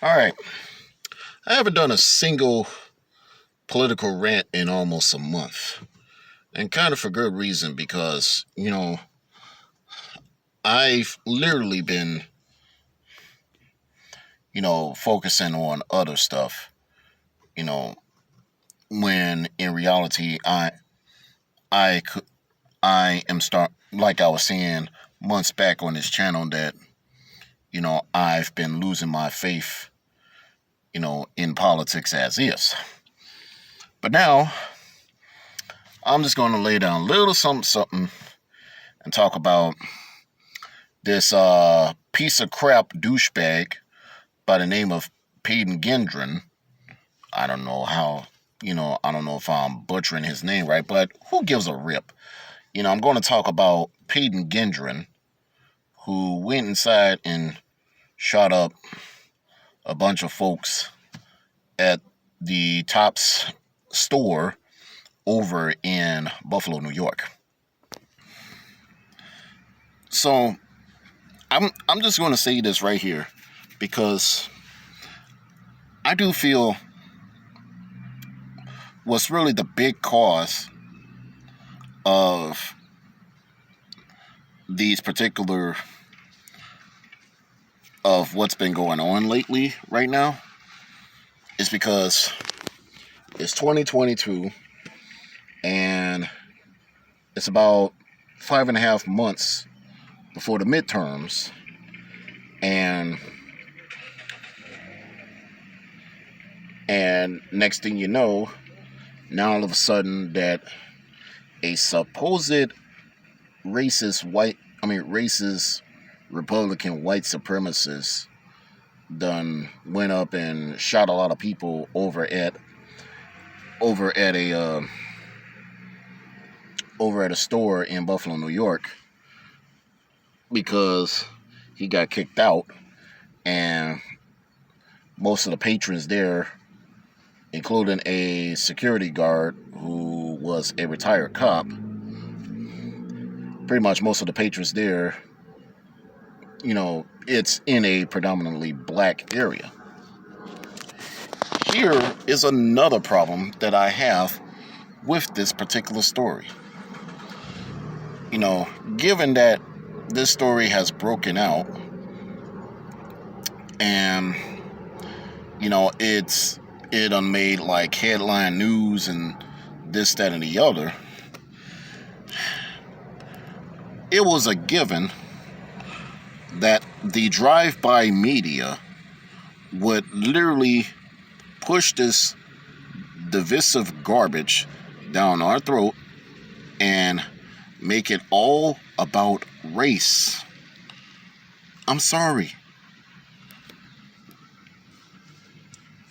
All right. I haven't done a single political rant in almost a month. And kind of for good reason because, I've literally been, focusing on other stuff, you know, when in reality I could I am start like I was saying months back on this channel that, I've been losing my faith, in politics as is. But now I'm just going to lay down a little something, something, and talk about this piece of crap douchebag by the name of Peyton Gendron. I don't know how, I don't know if I'm butchering his name right, but who gives a rip? I'm going to talk about Peyton Gendron, who went inside and shot up a bunch of folks at the Tops store over in Buffalo, New York. So I'm just going to say this right here because I do feel what's really the big cause of these particular of what's been going on lately right now is because it's 2022 and it's about 5.5 months before the midterms, and next thing you know, now all of a sudden that a supposed racist Republican white supremacist done went up and shot a lot of people over at a store in Buffalo, New York, because he got kicked out, and most of the patrons there, including a security guard who was a retired cop, pretty much most of the patrons there, it's in a predominantly black area. Here is another problem that I have with this particular story. Given that this story has broken out and, it done made like headline news and this, that, and the other, it was a given that the drive-by media would literally push this divisive garbage down our throat and make it all about race. I'm sorry.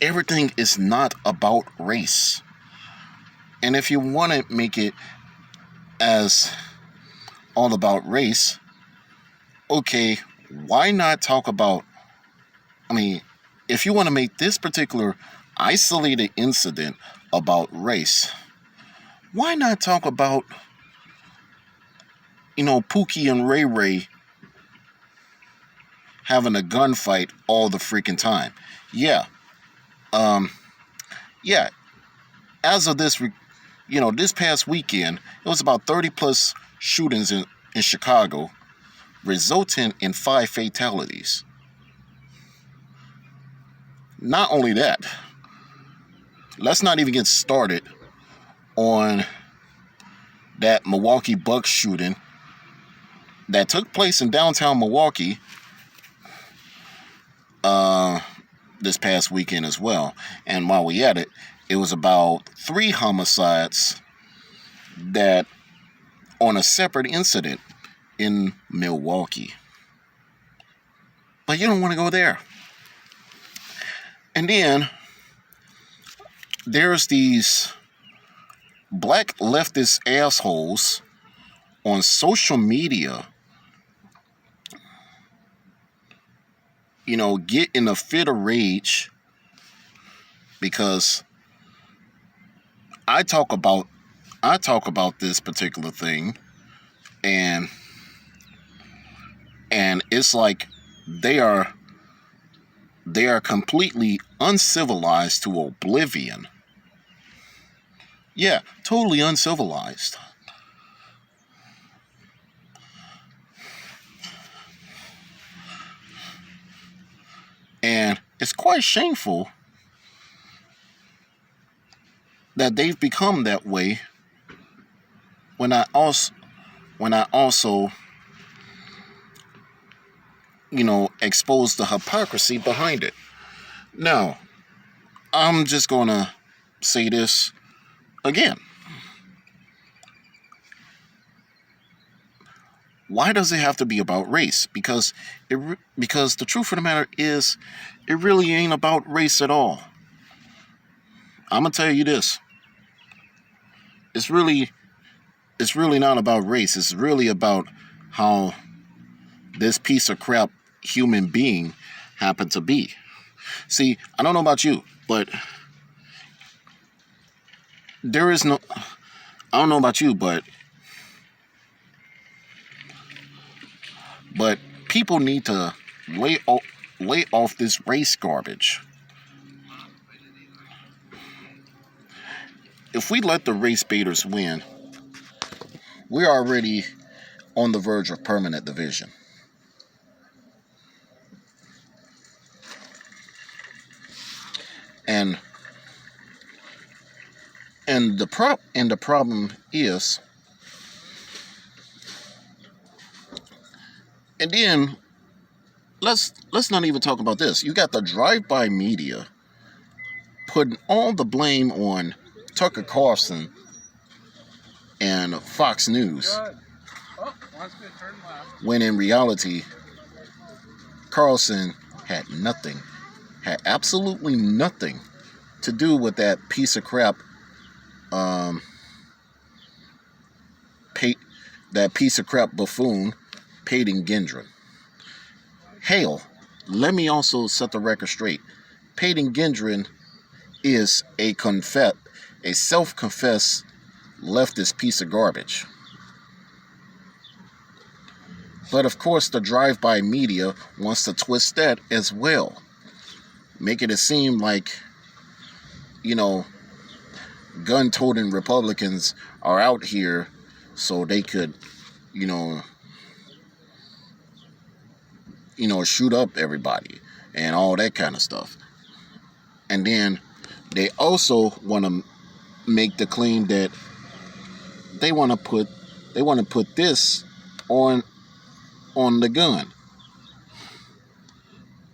Everything is not about race. And if you want to make it as all about race, okay, why not talk about, if you want to make this particular isolated incident about race, why not talk about, Pookie and Ray Ray having a gunfight all the freaking time? Yeah. Yeah. As of this, this past weekend, it was about 30 plus shootings in Chicago, resulting in 5 fatalities. Not only that, let's not even get started on that Milwaukee Bucks shooting that took place in downtown Milwaukee this past weekend as well. And while we at it, it was about 3 homicides that on a separate incident in Milwaukee. But you don't want to go there. And then there's these black leftist assholes on social media, get in a fit of rage because I talk about this particular thing, and it's like they are they are completely uncivilized to oblivion. Yeah, totally uncivilized. And it's quite shameful that they've become that way when I also expose the hypocrisy behind it. Now, I'm just gonna say this again. Why does it have to be about race? Because the truth of the matter is, it really ain't about race at all. I'm gonna tell you this. It's really not about race. It's really about how this piece of crap human being happened to be. See, I don't know about you, but there is no. I don't know about you, but people need to lay off this race garbage. If we let the race baiters win, we're already on the verge of permanent division. And the problem is, and then let's not even talk about this. You got the drive-by media putting all the blame on Tucker Carlson and Fox News, when in reality, Carlson had absolutely nothing to do with that piece of crap, that piece of crap buffoon, Peyton Gendron. Hell, let me also set the record straight. Peyton Gendron is a self-confessed leftist piece of garbage. But of course, the drive-by media wants to twist that as well, making it seem like, gun-toting Republicans are out here so they could, shoot up everybody and all that kind of stuff. And then they also want to make the claim that they want to put this on the gun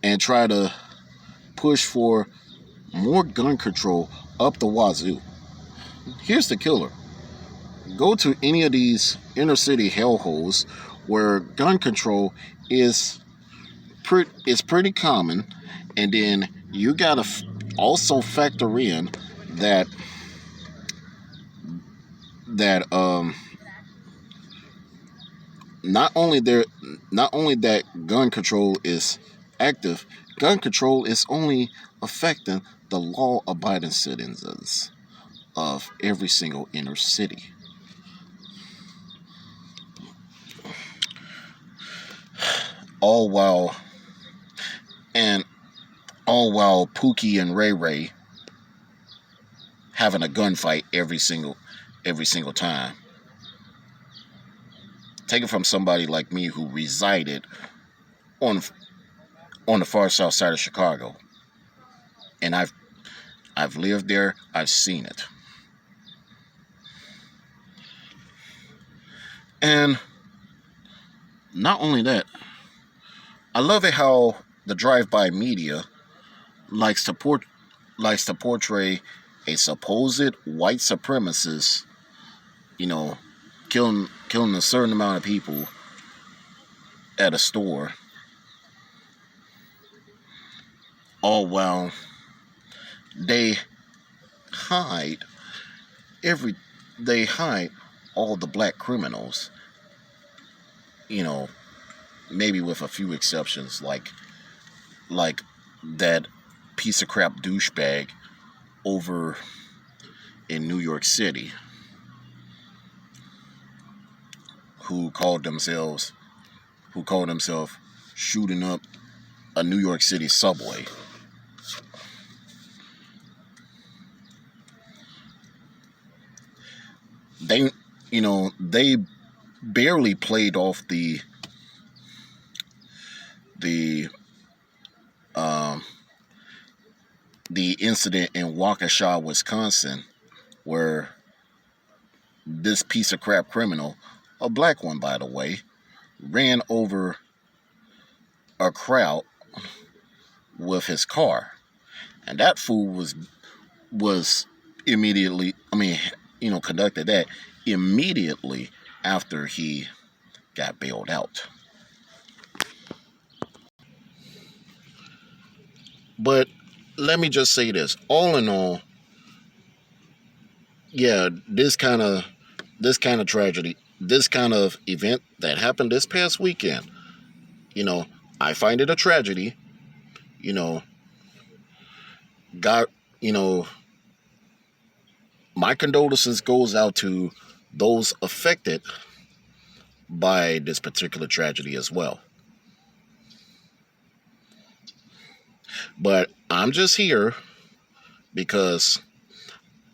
and try to push for more gun control up the wazoo. Here's the killer. Go to any of these inner city hellholes where gun control is pretty common, and then you gotta also factor in that not only that gun control is active, gun control is only affecting the law-abiding citizens of every single inner city. All while Pookie and Ray Ray having a gunfight every single time. Take it from somebody like me who resided on the far south side of Chicago, and I've lived there. I've seen it, and not only that, I love it how the drive-by media likes to portray a supposed white supremacist, killing a certain amount of people at a store, all while they hide all the black criminals, maybe with a few exceptions, like that piece of crap douchebag over in New York City who called himself shooting up a New York City subway. they, they barely played off the um, the incident in Waukesha, Wisconsin, where this piece of crap criminal, a black one by the way, ran over a crowd with his car, and that fool was immediately, conducted that immediately after he got bailed out. But let me just say this: all in all, yeah, this kind of tragedy, this kind of event that happened this past weekend, you know, I find it a tragedy. You know, God, you know, my condolences goes out to those affected by this particular tragedy as well. But I'm just here because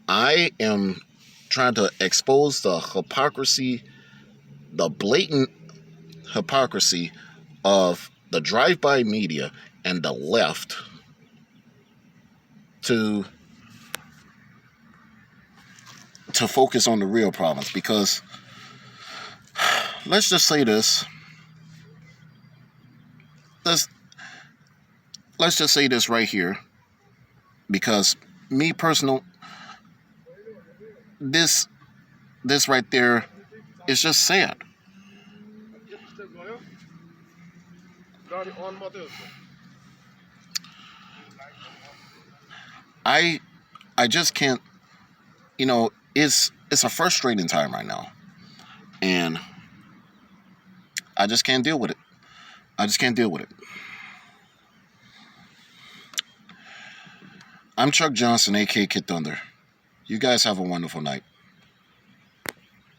I am trying to expose the hypocrisy, the blatant hypocrisy of the drive-by media and the left to focus on the real problems. Because let's just say this. Let's let's just say this right here. Because me personal, this right there is just sad. I I just can't. It's a frustrating time right now, and I just can't deal with it. I just can't deal with it. I'm Chuck Johnson, a.k.a. Kid Thunder. You guys have a wonderful night.